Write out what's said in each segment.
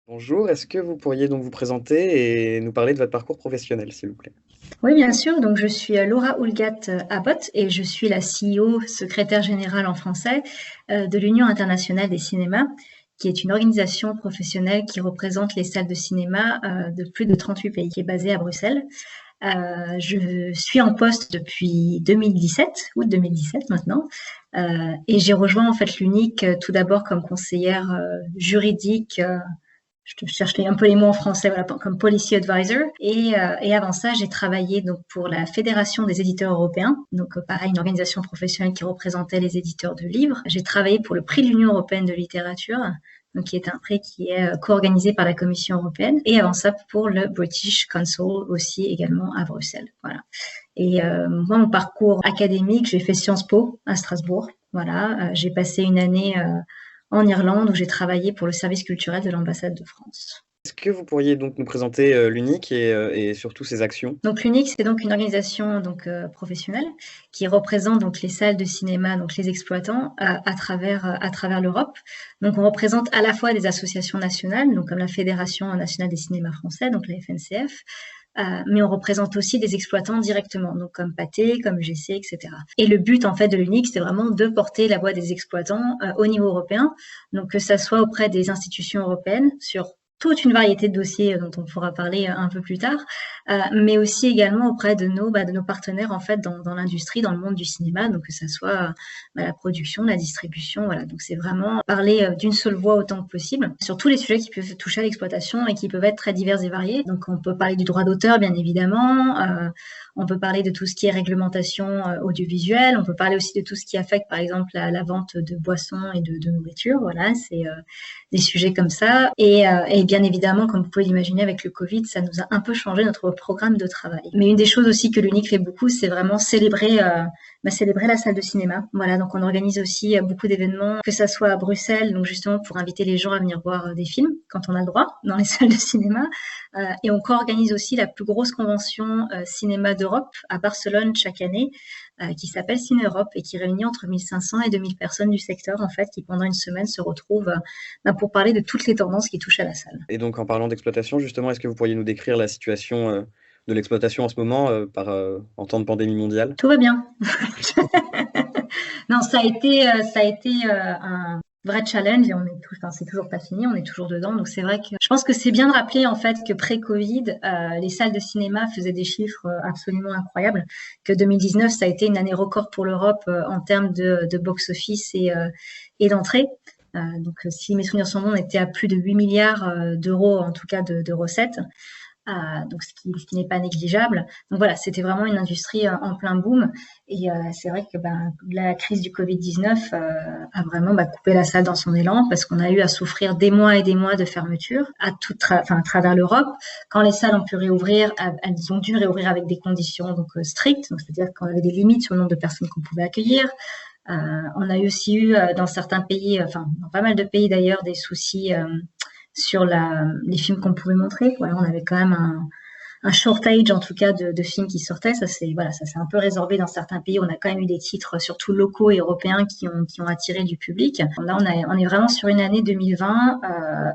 Bonjour, est-ce que vous pourriez donc vous présenter et nous parler de votre parcours professionnel, s'il vous plaît? Oui, bien sûr. Donc, je suis Laura Houlgat-Abbott et je suis la CEO, secrétaire générale en français, de l'Union internationale des cinémas, qui est une organisation professionnelle qui représente les salles de cinéma de plus de 38 pays, qui est basée à Bruxelles. Je suis en poste depuis 2017, août 2017 maintenant, et j'ai rejoint en fait l'UNIC tout d'abord comme conseillère juridique, je te cherche un peu les mots en français, voilà, comme policy advisor. Et avant ça, j'ai travaillé donc pour la Fédération des éditeurs européens, donc pareil, une organisation professionnelle qui représentait les éditeurs de livres. J'ai travaillé pour le prix de l'Union européenne de littérature, donc qui est un prix qui est co-organisé par la Commission européenne. Et avant ça, pour le British Council aussi également à Bruxelles. Voilà. Et moi, mon parcours académique, j'ai fait Sciences Po à Strasbourg. Voilà, j'ai passé une année en Irlande où j'ai travaillé pour le service culturel de l'ambassade de France. Est-ce que vous pourriez donc nous présenter l'UNIC et surtout ses actions? Donc l'UNIC, c'est donc une organisation professionnelle qui représente donc les salles de cinéma, donc les exploitants à travers l'Europe. Donc on représente à la fois des associations nationales, donc comme la Fédération nationale des cinémas français, donc la FNCF, mais on représente aussi des exploitants directement, donc comme Pathé, comme UGC, etc. Et le but en fait de l'UNIC, c'est vraiment de porter la voix des exploitants au niveau européen, donc que ça soit auprès des institutions européennes sur toute une variété de dossiers dont on pourra parler un peu plus tard, mais aussi également auprès de nos partenaires en fait dans l'industrie, dans le monde du cinéma, donc que ça soit la production, la distribution, voilà. Donc c'est vraiment parler d'une seule voix autant que possible sur tous les sujets qui peuvent toucher à l'exploitation et qui peuvent être très divers et variés. Donc on peut parler du droit d'auteur bien évidemment, on peut parler de tout ce qui est réglementation audiovisuelle, on peut parler aussi de tout ce qui affecte par exemple la vente de boissons et de nourriture, voilà, c'est des sujets comme ça. Et bien évidemment, comme vous pouvez l'imaginer, avec le Covid, ça nous a un peu changé notre programme de travail. Mais une des choses aussi que l'UNIC fait beaucoup, c'est vraiment célébrer la salle de cinéma. Voilà, donc on organise aussi beaucoup d'événements, que ça soit à Bruxelles, donc justement pour inviter les gens à venir voir des films quand on a le droit dans les salles de cinéma. Et on co-organise aussi la plus grosse convention cinéma d'Europe à Barcelone chaque année, qui s'appelle Ciné Europe et qui réunit entre 1500 et 2000 personnes du secteur, en fait, qui pendant une semaine se retrouvent pour parler de toutes les tendances qui touchent à la salle. Et donc en parlant d'exploitation, justement, est-ce que vous pourriez nous décrire la situation de l'exploitation en ce moment en temps de pandémie mondiale? Tout va bien. Non, ça a été un vrai challenge et enfin, c'est toujours pas fini, on est toujours dedans. Donc c'est vrai que je pense que c'est bien de rappeler en fait que pré-Covid, les salles de cinéma faisaient des chiffres absolument incroyables, que 2019 ça a été une année record pour l'Europe en termes de box-office et d'entrée. Donc si mes souvenirs sont bons, on était à plus de 8 milliards d'euros en tout cas de recettes. Donc ce qui n'est pas négligeable. Donc voilà, c'était vraiment une industrie en plein boom. Et c'est vrai que la crise du Covid-19 a vraiment coupé la salle dans son élan parce qu'on a eu à souffrir des mois et des mois de fermeture à travers l'Europe. Quand les salles ont pu réouvrir, elles ont dû réouvrir avec des conditions donc strictes, donc c'est-à-dire qu'on avait des limites sur le nombre de personnes qu'on pouvait accueillir. On a aussi eu dans certains pays, enfin dans pas mal de pays d'ailleurs, des soucis sur les films qu'on pouvait montrer. Voilà, on avait quand même un shortage en tout cas de films qui sortaient. Ça c'est voilà, ça s'est un peu résorbé dans certains pays. On a quand même eu des titres surtout locaux et européens qui ont attiré du public. Là on est vraiment sur une année 2020.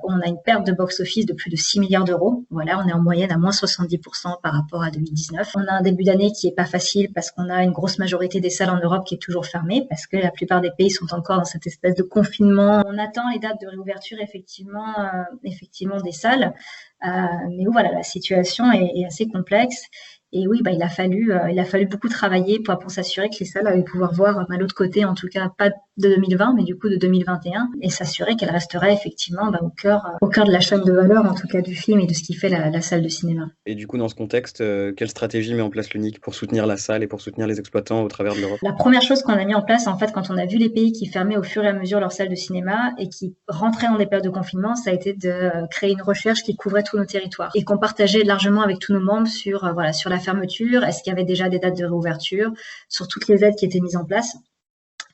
On a une perte de box-office de plus de 6 milliards d'euros. Voilà, on est en moyenne à moins 70% par rapport à 2019. On a un début d'année qui est pas facile parce qu'on a une grosse majorité des salles en Europe qui est toujours fermée parce que la plupart des pays sont encore dans cette espèce de confinement. On attend les dates de réouverture effectivement des salles. Mais voilà, la situation est assez complexe. Et oui, il a fallu beaucoup travailler pour s'assurer que les salles allaient pouvoir voir l'autre côté, en tout cas pas de 2020, mais du coup de 2021, et s'assurer qu'elles resteraient effectivement au cœur de la chaîne de valeur, en tout cas du film et de ce qui fait la salle de cinéma. Et du coup, dans ce contexte, quelle stratégie met en place l'UNIC pour soutenir la salle et pour soutenir les exploitants au travers de l'Europe? La première chose qu'on a mis en place, en fait, quand on a vu les pays qui fermaient au fur et à mesure leurs salles de cinéma et qui rentraient dans des périodes de confinement, ça a été de créer une recherche qui couvrait tous nos territoires et qu'on partageait largement avec tous nos membres sur la fermeture, est-ce qu'il y avait déjà des dates de réouverture, sur toutes les aides qui étaient mises en place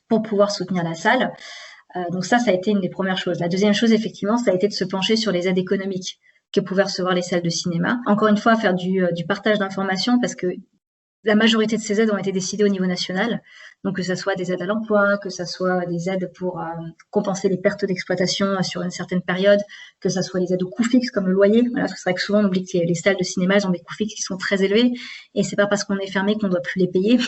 pour pouvoir soutenir la salle. Donc ça a été une des premières choses. La deuxième chose, effectivement, ça a été de se pencher sur les aides économiques que pouvaient recevoir les salles de cinéma. Encore une fois, faire du partage d'informations parce que la majorité de ces aides ont été décidées au niveau national. Donc que ce soit des aides à l'emploi, que ce soit des aides pour compenser les pertes d'exploitation sur une certaine période, que ce soit les aides aux coûts fixes comme le loyer. Voilà, c'est vrai que souvent on oublie que les salles de cinéma elles ont des coûts fixes qui sont très élevés et c'est pas parce qu'on est fermé qu'on doit plus les payer.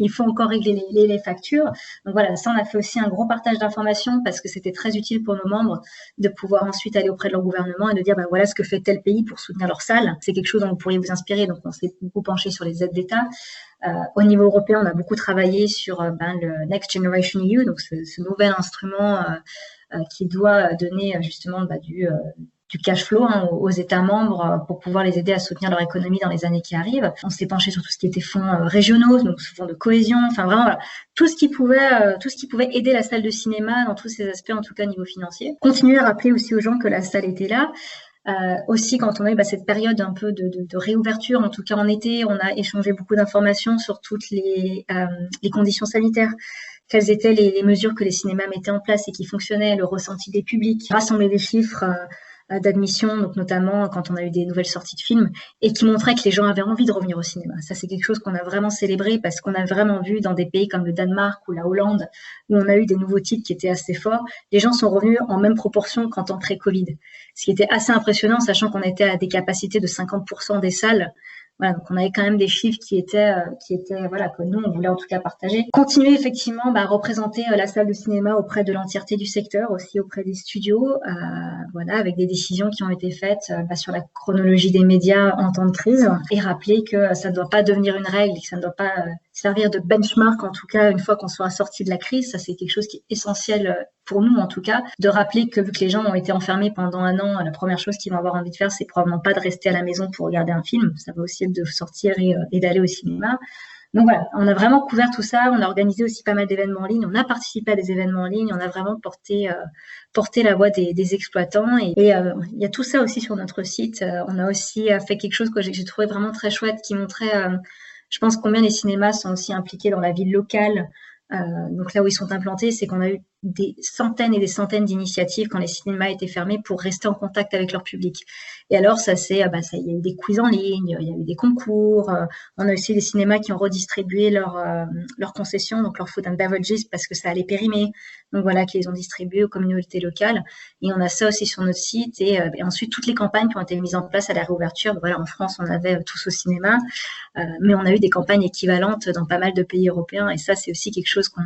Il faut encore régler les factures. Donc voilà, ça on a fait aussi un gros partage d'informations parce que c'était très utile pour nos membres de pouvoir ensuite aller auprès de leur gouvernement et de dire voilà ce que fait tel pays pour soutenir leur salle. C'est quelque chose dont vous pourriez vous inspirer. Donc on s'est beaucoup penché sur les aides d'État. Au niveau européen, on a beaucoup travaillé sur le Next Generation EU, donc ce nouvel instrument qui doit donner justement du cash flow aux États membres pour pouvoir les aider à soutenir leur économie dans les années qui arrivent. On s'est penché sur tout ce qui était fonds régionaux, donc fonds de cohésion, enfin vraiment voilà, tout ce qui pouvait aider la salle de cinéma dans tous ces aspects, en tout cas au niveau financier. Continuer à rappeler aussi aux gens que la salle était là. Aussi, quand on a eu cette période un peu de réouverture, en tout cas en été, on a échangé beaucoup d'informations sur toutes les conditions sanitaires. Quelles étaient les mesures que les cinémas mettaient en place et qui fonctionnaient, le ressenti des publics, rassembler des chiffres d'admission, donc notamment quand on a eu des nouvelles sorties de films, et qui montraient que les gens avaient envie de revenir au cinéma. Ça, c'est quelque chose qu'on a vraiment célébré parce qu'on a vraiment vu dans des pays comme le Danemark ou la Hollande, où on a eu des nouveaux titres qui étaient assez forts, les gens sont revenus en même proportion qu'en temps pré-Covid. Ce qui était assez impressionnant, sachant qu'on était à des capacités de 50% des salles. Voilà, donc on avait quand même des chiffres qui étaient voilà, que nous on voulait en tout cas partager. Continuer effectivement à représenter la salle de cinéma auprès de l'entièreté du secteur, aussi auprès des studios, voilà, avec des décisions qui ont été faites sur la chronologie des médias en temps de crise, et rappeler que ça ne doit pas devenir une règle, que ça ne doit pas servir de benchmark en tout cas une fois qu'on sera sorti de la crise. Ça c'est quelque chose qui est essentiel pour nous en tout cas, de rappeler que vu que les gens ont été enfermés pendant un an, la première chose qu'ils vont avoir envie de faire, c'est probablement pas de rester à la maison pour regarder un film. Ça va aussi être de sortir et d'aller au cinéma. Donc voilà, on a vraiment couvert tout ça. On a organisé aussi pas mal d'événements en ligne. On a participé à des événements en ligne. On a vraiment porté la voix des exploitants. Et il y a tout ça aussi sur notre site. On a aussi fait quelque chose que j'ai trouvé vraiment très chouette, qui montrait, je pense, combien les cinémas sont aussi impliqués dans la vie locale. Donc là où ils sont implantés, c'est qu'on a eu des centaines et des centaines d'initiatives quand les cinémas étaient fermés pour rester en contact avec leur public. Et alors ça il y a eu des quiz en ligne, il y a eu des concours, on a aussi des cinémas qui ont redistribué leurs concessions, donc leurs food and beverages, parce que ça allait périmer, donc voilà, qu'ils les ont distribués aux communautés locales. Et on a ça aussi sur notre site, et ensuite toutes les campagnes qui ont été mises en place à la réouverture. Donc, voilà, en France on avait tous au cinéma, mais on a eu des campagnes équivalentes dans pas mal de pays européens, et ça c'est aussi quelque chose qu'on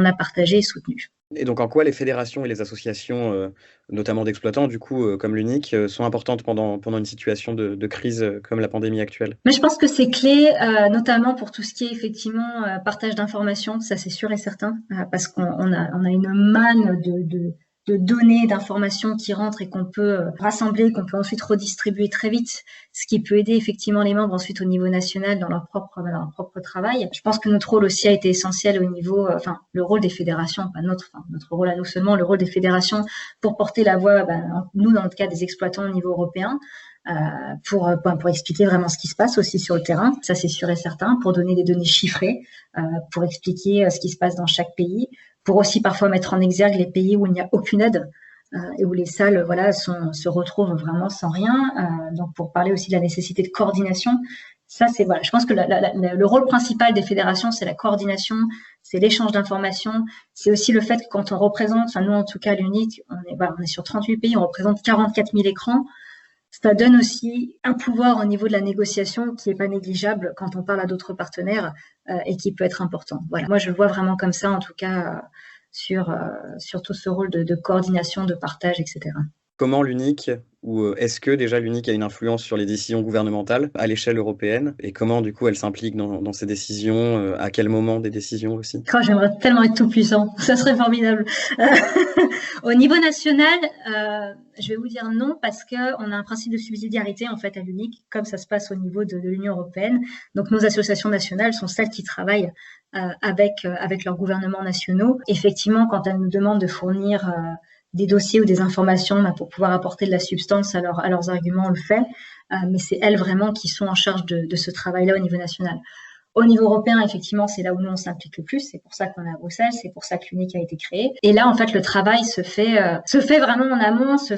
a partagé et soutenu. Et donc en quoi les fédérations et les associations, notamment d'exploitants, du coup, comme l'UNIC, sont importantes pendant une situation de crise comme la pandémie actuelle? Mais je pense que c'est clé, notamment pour tout ce qui est effectivement partage d'informations, ça c'est sûr et certain, parce qu'on a une manne de données, d'informations qui rentrent et qu'on peut rassembler, qu'on peut ensuite redistribuer très vite, ce qui peut aider effectivement les membres ensuite au niveau national dans leur propre travail. Je pense que notre rôle aussi a été essentiel au niveau, le rôle des fédérations, pas notre rôle à nous seulement, le rôle des fédérations pour porter la voix, nous dans le cas des exploitants au niveau européen, pour expliquer vraiment ce qui se passe aussi sur le terrain, ça c'est sûr et certain, pour donner des données chiffrées, pour expliquer ce qui se passe dans chaque pays, pour aussi parfois mettre en exergue les pays où il n'y a aucune aide et où les salles se retrouvent vraiment sans rien. Donc pour parler aussi de la nécessité de coordination, ça c'est voilà, je pense que le rôle principal des fédérations c'est la coordination, c'est l'échange d'informations, c'est aussi le fait que quand on représente, nous en tout cas l'UNIC, on est sur 38 pays, on représente 44 000 écrans. Ça donne aussi un pouvoir au niveau de la négociation qui n'est pas négligeable quand on parle à d'autres partenaires et qui peut être important. Voilà. Moi, je le vois vraiment comme ça, en tout cas, sur tout ce rôle de coordination, de partage, etc. Comment l'UNIC, ou est-ce que déjà l'UNIC a une influence sur les décisions gouvernementales à l'échelle européenne? Et comment, du coup, elle s'implique dans ces décisions? À quel moment des décisions aussi? J'aimerais tellement être tout puissant, ça serait formidable. Au niveau national, je vais vous dire non, parce qu'on a un principe de subsidiarité en fait à l'UNIC, comme ça se passe au niveau de l'Union européenne. Donc nos associations nationales sont celles qui travaillent avec leurs gouvernements nationaux. Effectivement, quand elles nous demandent de fournir des dossiers ou des informations pour pouvoir apporter de la substance à leurs arguments, on le fait. Mais c'est elles vraiment qui sont en charge de ce travail-là au niveau national. Au niveau européen, effectivement, c'est là où nous on s'implique le plus. C'est pour ça qu'on est à Bruxelles, c'est pour ça que l'UNIC a été créé. Et là, en fait, le travail se fait vraiment en amont, ça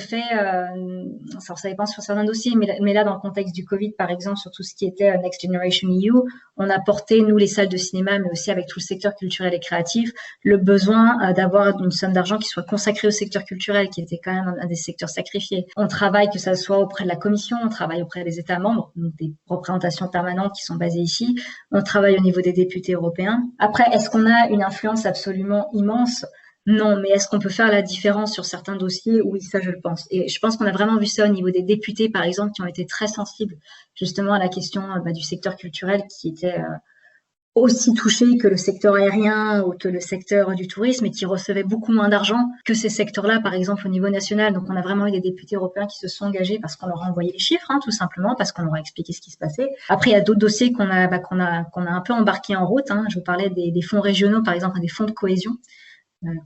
dépend sur certains dossiers, mais là, dans le contexte du Covid, par exemple, sur tout ce qui était Next Generation EU, on a porté, nous, les salles de cinéma, mais aussi avec tout le secteur culturel et créatif, le besoin d'avoir une somme d'argent qui soit consacrée au secteur culturel, qui était quand même un des secteurs sacrifiés. On travaille, que ça soit auprès de la Commission, on travaille auprès des États membres, donc des représentations permanentes qui sont basées ici, on travaille au niveau des députés européens. Après, est-ce qu'on a une influence absolument immense? Non, mais est-ce qu'on peut faire la différence sur certains dossiers? Oui, ça je le pense. Et je pense qu'on a vraiment vu ça au niveau des députés, par exemple, qui ont été très sensibles justement à la question du secteur culturel qui était aussi touché que le secteur aérien ou que le secteur du tourisme et qui recevaient beaucoup moins d'argent que ces secteurs-là, par exemple, au niveau national. Donc, on a vraiment eu des députés européens qui se sont engagés parce qu'on leur a envoyé les chiffres, tout simplement, parce qu'on leur a expliqué ce qui se passait. Après, il y a d'autres dossiers qu'on a un peu embarqués en route. Je vous parlais des fonds régionaux, par exemple, des fonds de cohésion,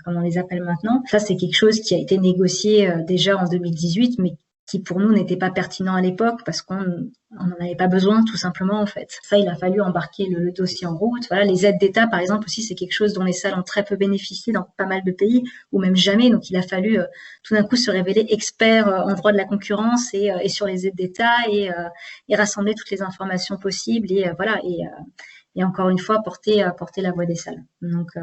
comme on les appelle maintenant. Ça, c'est quelque chose qui a été négocié déjà en 2018, mais qui pour nous n'était pas pertinent à l'époque parce qu'on n'en avait pas besoin tout simplement en fait. Ça, il a fallu embarquer le dossier en route. Voilà, les aides d'État par exemple aussi, c'est quelque chose dont les salles ont très peu bénéficié dans pas mal de pays ou même jamais. Donc il a fallu tout d'un coup se révéler expert en droit de la concurrence et sur les aides d'État et rassembler toutes les informations possibles et voilà et encore une fois porter la voix des salles. Donc